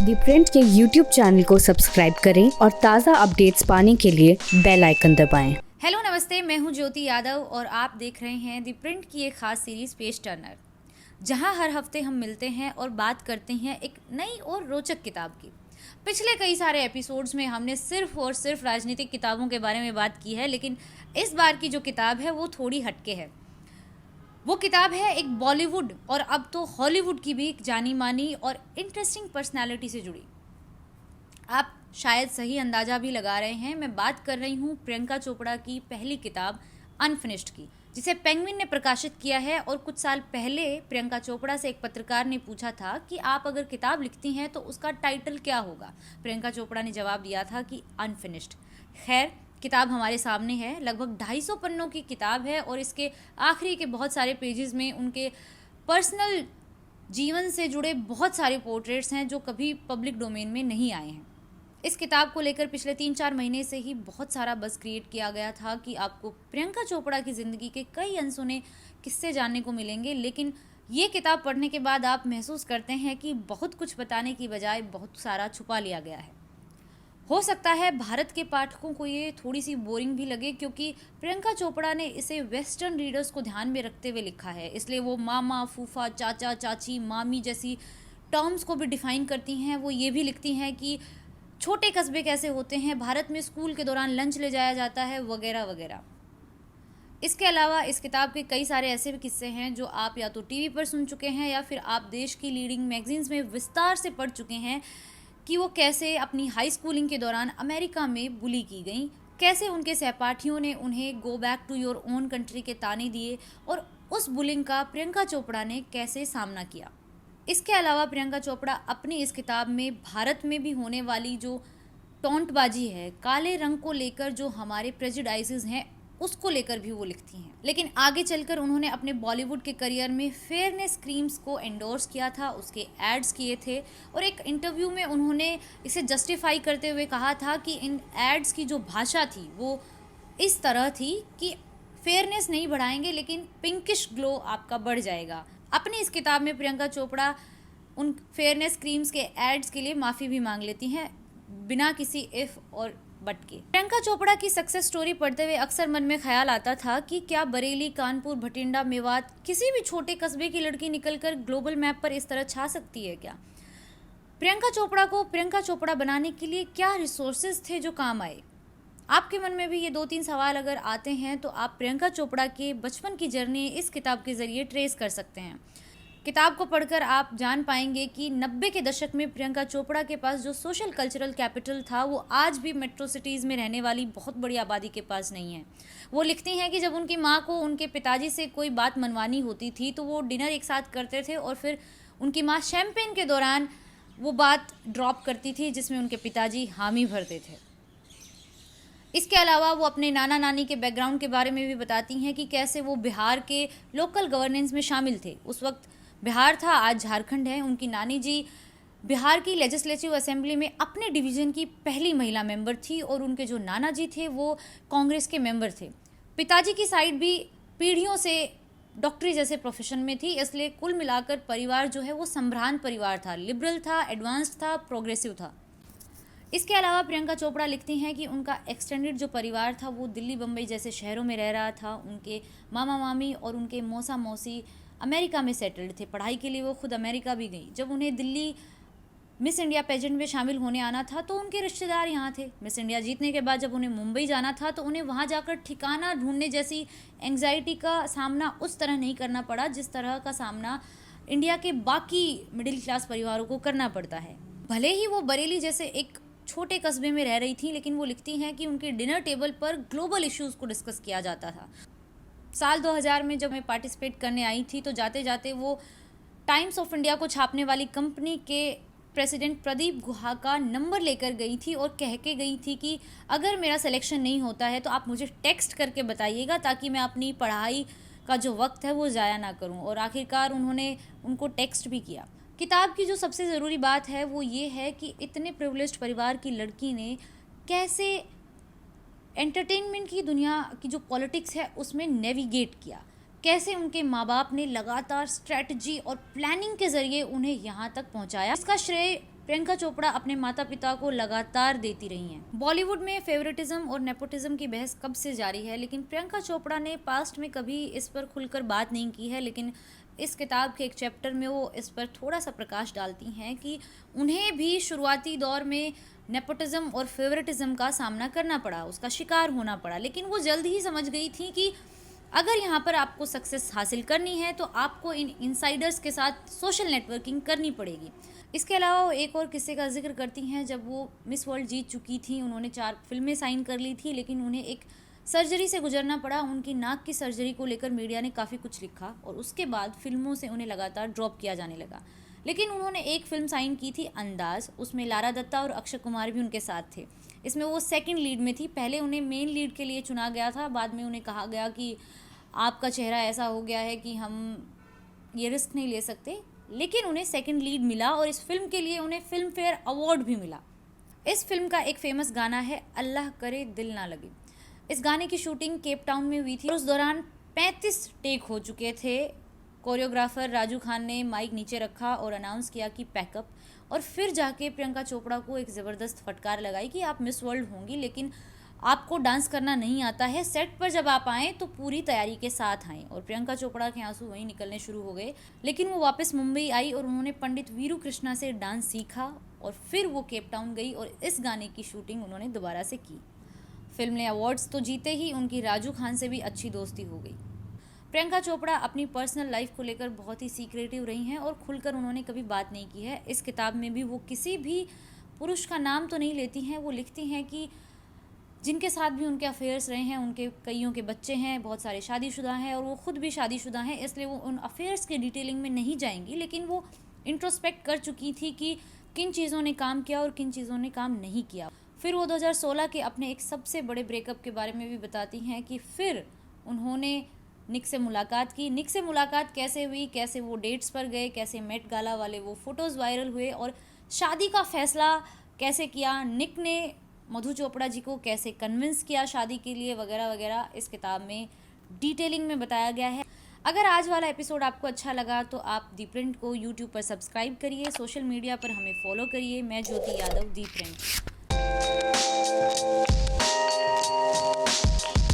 दी print के YouTube channel को subscribe करें और ताज़ा अपडेट्स पाने के लिए बेल आइकन दबाएं। हेलो नमस्ते, मैं हूं ज्योति यादव और आप देख रहे हैं दी प्रिंट की एक खास सीरीज़ पेज टर्नर, जहां हर हफ्ते हम मिलते हैं और बात करते हैं एक नई और रोचक किताब की। पिछले कई सारे एपिसोड्स में हमने सिर्फ और सिर्फ राजनीतिक किताबों के बारे में बात की है, लेकिन इस बार की जो किताब है वो थोड़ी हटके है। वो किताब है एक बॉलीवुड और अब तो हॉलीवुड की भी एक जानी मानी और इंटरेस्टिंग पर्सनालिटी से जुड़ी। आप शायद सही अंदाज़ा भी लगा रहे हैं, मैं बात कर रही हूँ प्रियंका चोपड़ा की पहली किताब अनफिनिश्ड की, जिसे पेंगुइन ने प्रकाशित किया है। और कुछ साल पहले प्रियंका चोपड़ा से एक पत्रकार ने पूछा था कि आप अगर किताब लिखती हैं तो उसका टाइटल क्या होगा। प्रियंका चोपड़ा ने जवाब दिया था कि अनफिनिश्ड। खैर, किताब हमारे सामने है। लगभग 250 पन्नों की किताब है और इसके आखिरी के बहुत सारे पेजेस में उनके पर्सनल जीवन से जुड़े बहुत सारे पोर्ट्रेट्स हैं जो कभी पब्लिक डोमेन में नहीं आए हैं। इस किताब को लेकर पिछले 3-4 महीने से ही बहुत सारा बज़ क्रिएट किया गया था कि आपको प्रियंका चोपड़ा की ज़िंदगी के कई अनसुने किस्से जानने को मिलेंगे, लेकिन ये किताब पढ़ने के बाद आप महसूस करते हैं कि बहुत कुछ बताने की बजाय बहुत सारा छुपा लिया गया है। हो सकता है भारत के पाठकों को ये थोड़ी सी बोरिंग भी लगे, क्योंकि प्रियंका चोपड़ा ने इसे वेस्टर्न रीडर्स को ध्यान में रखते हुए लिखा है, इसलिए वो मामा, फूफा, चाचा, चाची, मामी जैसी टर्म्स को भी डिफाइन करती हैं। वो ये भी लिखती हैं कि छोटे कस्बे कैसे होते हैं, भारत में स्कूल के दौरान लंच ले जाया जाता है, वगैरह वगैरह। इसके अलावा इस किताब के कई सारे ऐसे भी किस्से हैं जो आप या तो टीवी पर सुन चुके हैं या फिर आप देश की लीडिंग मैगजीन्स में विस्तार से पढ़ चुके हैं कि वो कैसे अपनी हाई स्कूलिंग के दौरान अमेरिका में बुली की गई, कैसे उनके सहपाठियों ने उन्हें go back to your own country के ताने दिए और उस बुलिंग का प्रियंका चोपड़ा ने कैसे सामना किया। इसके अलावा प्रियंका चोपड़ा अपनी इस किताब में भारत में भी होने वाली जो टॉन्टबाजी है, काले रंग को लेकर जो हमारे प्रेजुडाइसेस हैं, उसको लेकर भी वो लिखती हैं। लेकिन आगे चलकर उन्होंने अपने बॉलीवुड के करियर में फेयरनेस क्रीम्स को एंडोर्स किया था, उसके एड्स किए थे और एक इंटरव्यू में उन्होंने इसे जस्टिफाई करते हुए कहा था कि इन एड्स की जो भाषा थी वो इस तरह थी कि फेयरनेस नहीं बढ़ाएंगे लेकिन पिंकिश ग्लो आपका बढ़ जाएगा। अपनी इस किताब में प्रियंका चोपड़ा उन फेयरनेस क्रीम्स के एड्स के लिए माफ़ी भी मांग लेती हैं, बिना किसी इफ़ और बट के। प्रियंका चोपड़ा की सक्सेस स्टोरी पढ़ते हुए अक्सर मन में ख्याल आता था कि क्या बरेली, कानपुर, भटिंडा, मेवात किसी भी छोटे कस्बे की लड़की निकलकर ग्लोबल मैप पर इस तरह छा सकती है क्या? प्रियंका चोपड़ा को प्रियंका चोपड़ा बनाने के लिए क्या रिसोर्सेज थे जो काम आए? आपके मन में भी ये 2-3 सवाल अगर आते हैं तो आप प्रियंका चोपड़ा के बचपन की जर्नी इस किताब के ज़रिए ट्रेस कर सकते हैं। किताब को पढ़कर आप जान पाएंगे कि 90 के दशक में प्रियंका चोपड़ा के पास जो सोशल कल्चरल कैपिटल था वो आज भी मेट्रो सिटीज़ में रहने वाली बहुत बड़ी आबादी के पास नहीं है। वो लिखती हैं कि जब उनकी माँ को उनके पिताजी से कोई बात मनवानी होती थी तो वो डिनर एक साथ करते थे और फिर उनकी माँ शैम्पेन के दौरान वो बात ड्रॉप करती थी जिसमें उनके पिताजी हामी भरते थे। इसके अलावा वो अपने नाना नानी के बैकग्राउंड के बारे में भी बताती हैं कि कैसे वो बिहार के लोकल गवर्नेंस में शामिल थे। उस वक्त बिहार था, आज झारखंड है। उनकी नानी जी बिहार की लेजिस्लेटिव असेंबली में अपने डिवीज़न की पहली महिला मेंबर थी और उनके जो नाना जी थे वो कांग्रेस के मेंबर थे। पिताजी की साइड भी पीढ़ियों से डॉक्टरी जैसे प्रोफेशन में थी, इसलिए कुल मिलाकर परिवार जो है वो संभ्रांत परिवार था, लिबरल था, एडवांस्ड था, प्रोग्रेसिव था। इसके अलावा प्रियंका चोपड़ा लिखती हैं कि उनका एक्सटेंडेड जो परिवार था वो दिल्ली, बम्बई जैसे शहरों में रह रहा था। उनके मामा मामी और उनके मौसा मौसी अमेरिका में सेटल्ड थे। पढ़ाई के लिए वो खुद अमेरिका भी गई। जब उन्हें दिल्ली मिस इंडिया पेजेंट में शामिल होने आना था तो उनके रिश्तेदार यहाँ थे। मिस इंडिया जीतने के बाद जब उन्हें मुंबई जाना था तो उन्हें वहाँ जाकर ठिकाना ढूंढने जैसी एंग्जाइटी का सामना उस तरह नहीं करना पड़ा जिस तरह का सामना इंडिया के बाकी मिडिल क्लास परिवारों को करना पड़ता है। भले ही वो बरेली जैसे एक छोटे कस्बे में रह रही थी, लेकिन वो लिखती हैं कि उनके डिनर टेबल पर ग्लोबल इश्यूज़ को डिस्कस किया जाता था। साल 2000 में जब मैं पार्टिसिपेट करने आई थी तो जाते जाते वो टाइम्स ऑफ इंडिया को छापने वाली कंपनी के प्रेसिडेंट प्रदीप गुहा का नंबर लेकर गई थी और कह के गई थी कि अगर मेरा सिलेक्शन नहीं होता है तो आप मुझे टेक्स्ट करके बताइएगा ताकि मैं अपनी पढ़ाई का जो वक्त है वो ज़ाया ना करूं। और आखिरकार उन्होंने उनको टेक्स्ट भी किया। किताब की जो सबसे ज़रूरी बात है वो ये है कि इतने प्रिविलेज्ड परिवार की लड़की ने कैसे एंटरटेनमेंट की दुनिया की जो पॉलिटिक्स है उसमें नेविगेट किया, कैसे उनके माँ बाप ने लगातार स्ट्रैटेजी और प्लानिंग के ज़रिए उन्हें यहाँ तक पहुँचाया। इसका श्रेय प्रियंका चोपड़ा अपने माता पिता को लगातार देती रही हैं। बॉलीवुड में फेवरेटिज्म और नेपोटिज्म की बहस कब से जारी है, लेकिन प्रियंका चोपड़ा ने पास्ट में कभी इस पर खुलकर बात नहीं की है। लेकिन इस किताब के एक चैप्टर में वो इस पर थोड़ा सा प्रकाश डालती हैं कि उन्हें भी शुरुआती दौर में नेपोटिज्म और फेवरेटिज्म का सामना करना पड़ा, उसका शिकार होना पड़ा। लेकिन वो जल्द ही समझ गई थी कि अगर यहाँ पर आपको सक्सेस हासिल करनी है तो आपको इन इनसाइडर्स के साथ सोशल नेटवर्किंग करनी पड़ेगी। इसके अलावा वो एक और किस्से का जिक्र करती हैं। जब वो मिस वर्ल्ड जीत चुकी थी, उन्होंने 4 फिल्में साइन कर ली थी, लेकिन उन्हें एक सर्जरी से गुजरना पड़ा। उनकी नाक की सर्जरी को लेकर मीडिया ने काफ़ी कुछ लिखा और उसके बाद फिल्मों से उन्हें लगातार ड्रॉप किया जाने लगा। लेकिन उन्होंने एक फिल्म साइन की थी अंदाज, उसमें लारा दत्ता और अक्षय कुमार भी उनके साथ थे। इसमें वो सेकंड लीड में थी। पहले उन्हें मेन लीड के लिए चुना गया था, बाद में उन्हें कहा गया कि आपका चेहरा ऐसा हो गया है कि हम ये रिस्क नहीं ले सकते, लेकिन उन्हें सेकंड लीड मिला और इस फिल्म के लिए उन्हें फिल्म फेयर अवार्ड भी मिला। इस फिल्म का एक फेमस गाना है अल्लाह करे दिल ना लगे। इस गाने की शूटिंग केप टाउन में हुई थी और उस दौरान 35 टेक हो चुके थे। कोरियोग्राफर राजू खान ने माइक नीचे रखा और अनाउंस किया कि पैकअप, और फिर जाके प्रियंका चोपड़ा को एक ज़बरदस्त फटकार लगाई कि आप मिस वर्ल्ड होंगी, लेकिन आपको डांस करना नहीं आता है। सेट पर जब आप आएँ तो पूरी तैयारी के साथ आएँ। और प्रियंका चोपड़ा के आंसू वहीं निकलने शुरू हो गए। लेकिन वो वापस मुंबई आई और उन्होंने पंडित वीरू कृष्णा से डांस सीखा और फिर वो केप टाउन गई और इस गाने की शूटिंग उन्होंने दोबारा से की। फिल्म ने अवार्ड्स तो जीते ही, उनकी राजू खान से भी अच्छी दोस्ती हो गई। प्रियंका चोपड़ा अपनी पर्सनल लाइफ को लेकर बहुत ही सीक्रेटिव रही हैं और खुलकर उन्होंने कभी बात नहीं की है। इस किताब में भी वो किसी भी पुरुष का नाम तो नहीं लेती हैं। वो लिखती हैं कि जिनके साथ भी उनके अफेयर्स रहे हैं, उनके कईयों के बच्चे हैं, बहुत सारे शादीशुदा हैं और वो खुद भी शादीशुदा हैं, इसलिए वो उन अफेयर्स के डिटेलिंग में नहीं जाएंगी। लेकिन वो इंट्रोस्पेक्ट कर चुकी थी कि किन चीज़ों ने काम किया और किन चीज़ों ने काम नहीं किया। फिर वो 2016 के अपने एक सबसे बड़े ब्रेकअप के बारे में भी बताती हैं कि फिर उन्होंने निक से मुलाकात की। निक से मुलाकात कैसे हुई, कैसे वो डेट्स पर गए, कैसे मेट गाला वाले वो फ़ोटोज़ वायरल हुए और शादी का फ़ैसला कैसे किया, निक ने मधु चोपड़ा जी को कैसे कन्विंस किया शादी के लिए, वगैरह वगैरह इस किताब में डिटेलिंग में बताया गया है। अगर आज वाला एपिसोड आपको अच्छा लगा तो आप दी प्रिंट को यूट्यूब पर सब्सक्राइब करिए, सोशल मीडिया पर हमें फॉलो करिए। मैं ज्योति यादव, दी प्रिंट।